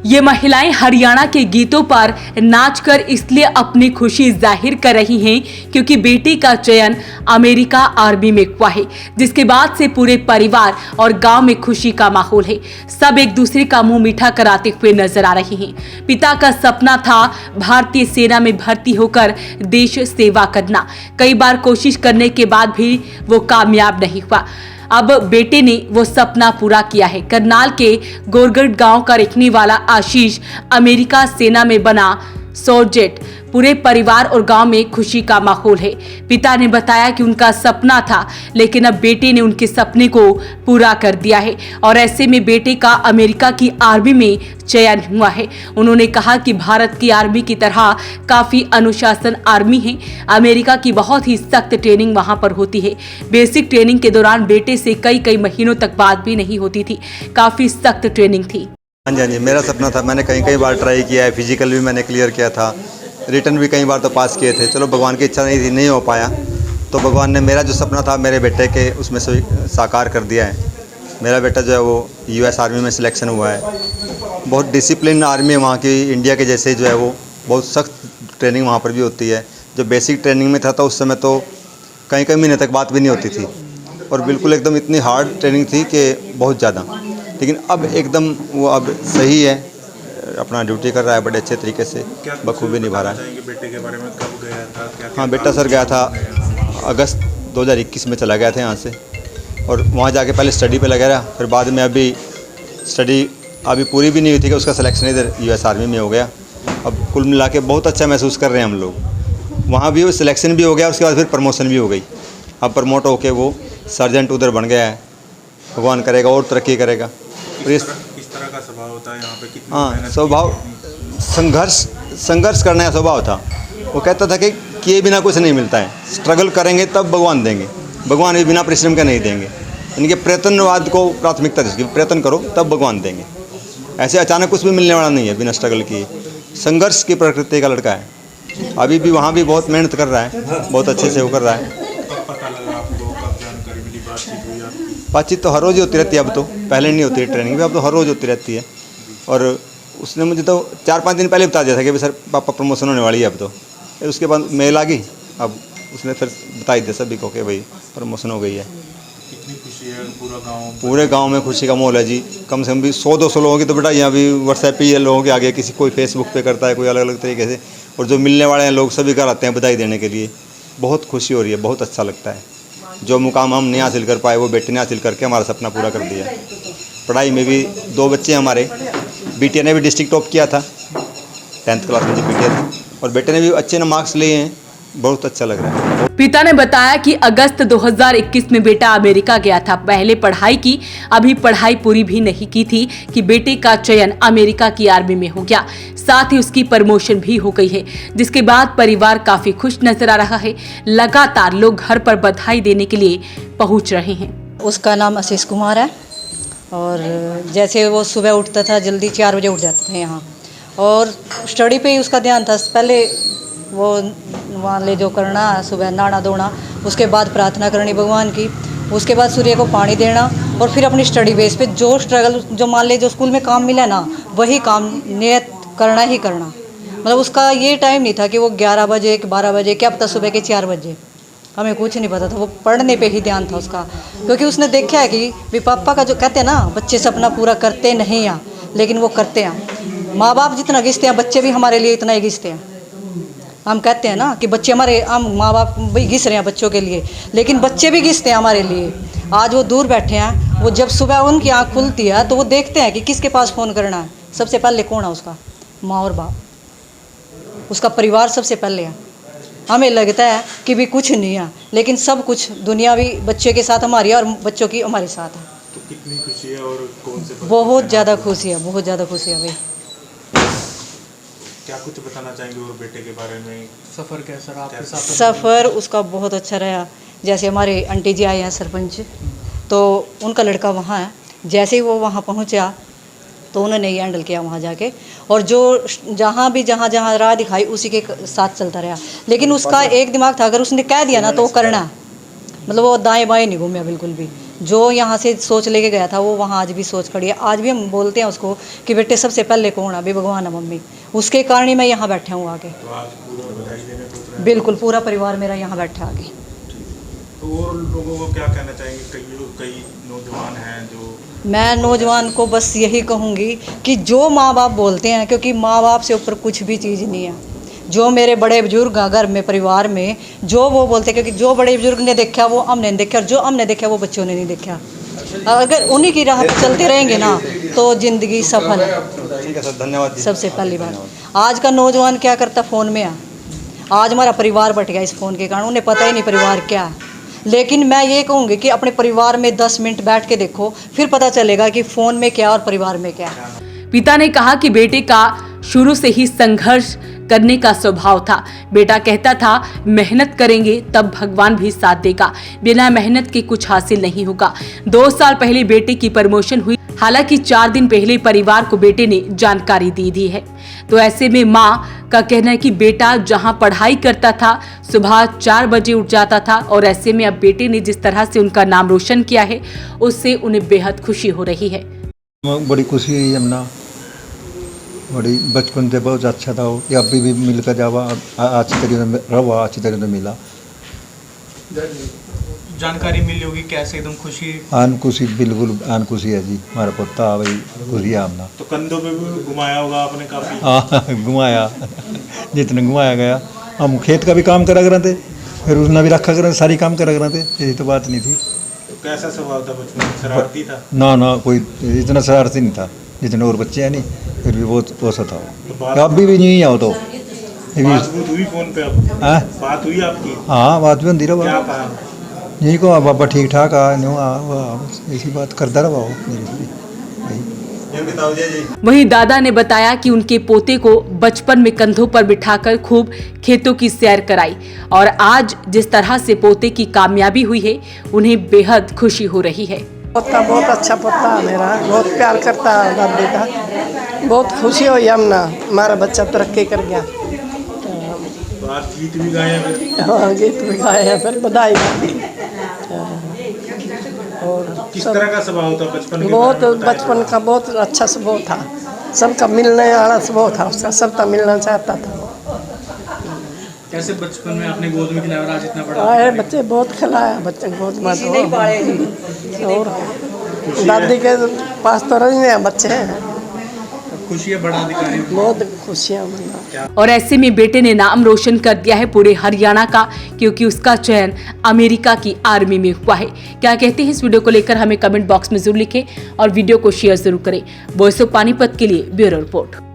ये महिलाएं हरियाणा के गीतों पर नाचकर इसलिए अपनी खुशी जाहिर कर रही हैं क्योंकि बेटी का चयन अमेरिका आर्मी में हुआ है, जिसके बाद से पूरे परिवार और गांव में खुशी का माहौल है। सब एक दूसरे का मुंह मीठा कराते हुए नजर आ रहे हैं। पिता का सपना था भारतीय सेना में भर्ती होकर देश सेवा करना। कई बार कोशिश करने के बाद भी वो कामयाब नहीं हुआ। अब बेटे ने वो सपना पूरा किया है। करनाल के गोरगढ़ गांव का रहने वाला आशीष अमेरिका सेना में बना सोल्जर। पूरे परिवार और गांव में खुशी का माहौल है। पिता ने बताया कि उनका सपना था, लेकिन अब बेटे ने उनके सपने को पूरा कर दिया है और ऐसे में बेटे का अमेरिका की आर्मी में चयन हुआ है। उन्होंने कहा कि भारत की आर्मी की तरह काफी अनुशासन आर्मी है। अमेरिका की बहुत ही सख्त ट्रेनिंग वहां पर होती है। बेसिक ट्रेनिंग के दौरान बेटे से कई महीनों तक बात भी नहीं होती थी। काफी सख्त ट्रेनिंग थी। हाँ जी, मेरा सपना था। मैंने कई बार ट्राई किया है। फिजिकल भी मैंने क्लियर किया था, रिटर्न भी कई बार तो पास किए थे। चलो भगवान की इच्छा नहीं थी, नहीं हो पाया, तो भगवान ने मेरा जो सपना था मेरे बेटे के उसमें से साकार कर दिया है। मेरा बेटा जो है वो US आर्मी में सिलेक्शन हुआ है। बहुत डिसिप्लिन आर्मी है वहाँ की, इंडिया के जैसे जो है वो बहुत सख्त ट्रेनिंग वहाँ पर भी होती है। जो बेसिक ट्रेनिंग में था तो उस समय तो कई महीने तक बात भी नहीं होती थी और बिल्कुल एकदम इतनी हार्ड ट्रेनिंग थी कि बहुत ज़्यादा। लेकिन अब एकदम वो अब सही है, अपना ड्यूटी कर रहा है बड़े अच्छे तरीके से, बखूबी निभा रहा है। बेटे के बारे में कब गया था? क्या हाँ, बेटा सर गया था अगस्त 2021 में चला गया था यहाँ से, और वहाँ जाके पहले स्टडी पे लगा रहा। फिर बाद में अभी स्टडी अभी पूरी भी नहीं हुई थी कि उसका सिलेक्शन इधर US आर्मी में हो गया। अब कुल मिला के बहुत अच्छा महसूस कर रहे हैं हम लोग। वहाँ भी वो सिलेक्शन भी हो गया, उसके बाद फिर प्रमोशन भी हो गई। अब प्रमोट होके वो सर्जेंट उधर बन गया है। भगवान करेगा और तरक्की करेगा। किस तरह का स्वभाव होता है यहाँ पे? कितनी हाँ, स्वभाव संघर्ष करने का स्वभाव था। वो कहता था कि किए बिना कुछ नहीं मिलता है, स्ट्रगल करेंगे तब भगवान देंगे। भगवान भी बिना परिश्रम के नहीं देंगे। इनके प्रयत्नवाद को प्राथमिकता दी, प्रयत्न करो तब भगवान देंगे। ऐसे अचानक कुछ भी मिलने वाला नहीं है बिना स्ट्रगल किए। संघर्ष की प्रकृति का लड़का है। अभी भी वहाँ भी बहुत मेहनत कर रहा है, बहुत अच्छे से वो कर रहा है। कब पता लगा आपको? कब जानकारी मिली? बातचीत हुई आपकी? बातचीत तो हर रोज़ ही होती रहती है अब तो, पहले नहीं होती है ट्रेनिंग में, अब तो हर रोज़ होती रहती है। और उसने मुझे तो 4-5 दिन पहले बता दिया था कि भाई सर पापा प्रमोशन होने वाली है अब तो। फिर उसके बाद मेल आ गई, अब उसने फिर बता ही दिया सभी को कि भाई प्रमोशन हो गई है। कितनी खुशी है? पूरे गांव में खुशी का माहौल है जी। कम से कम भी 100-200 लोगों की तो बेटा यहाँ भी व्हाट्सएप पे ये लोगों के आगे, किसी कोई फेसबुक पे करता है, कोई अलग अलग तरीके से, और जो मिलने वाले हैं लोग सभी घर आते हैं बधाई देने के लिए। बहुत खुशी हो रही है, बहुत अच्छा लगता है। जो मुकाम हम नहीं हासिल कर पाए वो बेटे ने हासिल करके हमारा सपना पूरा कर दिया। पढ़ाई में भी 2 बच्चे हमारे, बिटिया ने भी डिस्ट्रिक्ट टॉप किया था 10th क्लास में, जो बिटिया थी, और बेटे ने भी अच्छे मार्क्स लिए हैं। बहुत अच्छा लग रहा है। पिता ने बताया कि अगस्त 2021 में बेटा अमेरिका गया था। पहले पढ़ाई की, अभी पढ़ाई पूरी भी नहीं की थी कि बेटे का चयन अमेरिका की आर्मी में हो गया। साथ ही उसकी प्रमोशन भी हो गई है, जिसके बाद परिवार काफी खुश नजर आ रहा है। लगातार लोग घर पर बधाई देने के लिए पहुंच रहे हैं। उसका नाम आशीष कुमार है और जैसे वो सुबह उठता था जल्दी 4 बजे उठ जाते थे यहाँ, और स्टडी पे ही उसका ध्यान था। पहले वो वहाँ ले जो करना, सुबह नहाना धोना, उसके बाद प्रार्थना करनी भगवान की, उसके बाद सूर्य को पानी देना, और फिर अपनी स्टडी बेस पे जो स्ट्रगल, जो मान ले जो स्कूल में काम मिला ना, वही काम नियत करना ही करना। मतलब उसका ये टाइम नहीं था कि वो 11 बजे 12 बजे, क्या पता सुबह के 4 बजे, हमें कुछ नहीं पता था। वो पढ़ने पे ही ध्यान था उसका, क्योंकि उसने देखा है कि भी पापा का जो कहते हैं ना, बच्चे सपना पूरा करते नहीं हैं, लेकिन वो करते हैं। माँ बाप जितना घिसते हैं बच्चे भी हमारे लिए इतना ही घिसते हैं। हम कहते हैं ना कि बच्चे हमारे, हम माँ बाप भी घिस रहे हैं बच्चों के लिए, लेकिन बच्चे भी घिसते हैं हमारे लिए। आज वो दूर बैठे हैं, वो जब सुबह उनकी आँख खुलती है तो वो देखते हैं कि किसके पास फ़ोन करना है। सबसे पहले कौन है? उसका माँ और बाप, उसका परिवार सबसे पहले है। हमें लगता है कि भी कुछ नहीं है, लेकिन सब कुछ दुनिया भी बच्चे के साथ हमारी है और बच्चों की हमारे साथ है। तो कितनी खुशी है और कौन से? बहुत ज़्यादा खुशी है, बहुत ज़्यादा खुशी है भाई। क्या कुछ बताना चाहेंगे और बेटे के बारे में? सफ़र कैसा रहा आपके साथ? सफ़र उसका बहुत अच्छा रहा। जैसे हमारे आंटी जी आए हैं सरपंच, तो उनका लड़का वहाँ है। जैसे ही वो वहाँ पहुँचा तो उन्होंने ही हैंडल किया वहाँ जाके, और जो जहाँ राह दिखाई उसी के साथ चलता रहा। लेकिन उसका एक दिमाग था, अगर उसने कह दिया ना तो वो करना, मतलब वो दाएं बाएं नहीं घूमया बिल्कुल भी। जो यहाँ से सोच लेके गया था वो वहाँ आज भी सोच खड़ी है। आज भी हम बोलते हैं उसको कि बेटे सबसे पहले कौन है? अभी भगवान है मम्मी। उसके कारण ही मैं यहाँ बैठा हूँ आगे। तो आज पूरा बधाई देने को तो बिल्कुल पूरा परिवार मेरा यहाँ बैठा आगे। तो और लोगों को क्या कहना चाहेंगे? कई नौजवान हैं जो मैं नौजवान को बस यही कहूँगी कि जो माँ बाप बोलते हैं, क्योंकि माँ बाप से ऊपर कुछ भी चीज़ नहीं है। जो मेरे बड़े बुजुर्ग हैं घर में परिवार में, जो वो बोलते हैं, क्योंकि जो बड़े बुजुर्ग ने देखा वो हमने नहीं देखा, और जो हमने देखा वो बच्चों ने नहीं देखा। अगर उन्हीं की राह पर चलते रहेंगे ना तो ज़िंदगी सफल है। ठीक है सर, धन्यवाद जी। सबसे पहली बात, आज का नौजवान क्या करता? फ़ोन में है। आज हमारा परिवार बट गया इस फ़ोन के कारण। उन्हें पता ही नहीं परिवार क्या है। लेकिन मैं ये कहूँगी कि अपने परिवार में 10 मिनट बैठ के देखो, फिर पता चलेगा कि फ़ोन में क्या और परिवार में क्या है। पिता ने कहा कि बेटे का शुरू से ही संघर्ष करने का स्वभाव था। बेटा कहता था मेहनत करेंगे तब भगवान भी साथ देगा, बिना मेहनत के कुछ हासिल नहीं होगा। 2 साल पहले बेटे की प्रमोशन हुई, हालांकि 4 दिन पहले परिवार को बेटे ने जानकारी दे दी है। तो ऐसे में मां का कहना है कि बेटा जहां पढ़ाई करता था सुबह 4 बजे उठ जाता था, और ऐसे में अब बेटे ने जिस तरह से उनका नाम रोशन किया है उससे उन्हें बेहद खुशी हो रही है। बड़ी खुशी हुई हमना, बड़ी बचपन से बहुत अच्छा था वो। ये अभी भी मिलकर जावा, अच्छी तरीके से रहा, अच्छी तरीके से मिला। जानकारी मिली होगी कैसे? एकदम खुशी आन खुशी, बिल्कुल आन खुशी है जी। हमारा पोता भाई खुशी है हमना। तो कंधों पे भी घुमाया होगा आपने काफी? हाँ घुमाया, जितने घुमाया गया। हम खेत का भी काम करा करते थे, फिर उसने भी रखा कर सारी काम करा करते, यही तो बात नहीं थी। तो कैसा स्वभाव था बचपन में? शरारती था? ना कोई इतना शरारती नहीं था जितने और बच्चे हैं नहीं, फिर भी बहुत औसत था वो। तो अभी भी नहीं आओ तो बात हुई फोन पे? अब हाँ बात हुई आपकी? हाँ बात भी होती रहा। क्या कहा? यही को बाबा ठीक ठाक आ न्यू ऐसी बात करता रहा वो मेरे वहीं दादा ने बताया कि उनके पोते को बचपन में कंधों पर बिठाकर खूब खेतों की सैर कराई, और आज जिस तरह से पोते की कामयाबी हुई है उन्हें बेहद खुशी हो रही है। पोता बहुत अच्छा पोता है मेरा, बहुत प्यार करता है दादी का। बहुत खुशी हुई हमना, हमारा बच्चा तरक्की कर गया। तो आज गीत भी गाए फिर? हाँ गीत भी गाए हैं, फिर बधाई दी। और किस तरह का स्वभाव था बचपन के? बहुत बारे में बताइए। बचपन का बहुत अच्छा स्वभाव था, सबका मिलने वाला स्वभाव था उसका, सबका मिलना चाहता था। कैसे बचपन में आपने गोद में खिलाया और आज इतना बड़ा? आए बच्चे बहुत खिलाया, बच्चे को बहुत मत। और दादी के पास तो रहने हैं बच्चे, खुशियाँ बढ़ा दिखाई? बहुत खुशियाँ मना। और ऐसे में बेटे ने नाम रोशन कर दिया है पूरे हरियाणा का, क्योंकि उसका चयन अमेरिका की आर्मी में हुआ है। क्या कहते हैं इस वीडियो को लेकर हमें कमेंट बॉक्स में जरूर लिखें और वीडियो को शेयर जरूर करें। वॉइस ऑफ पानीपत के लिए ब्यूरो रिपोर्ट।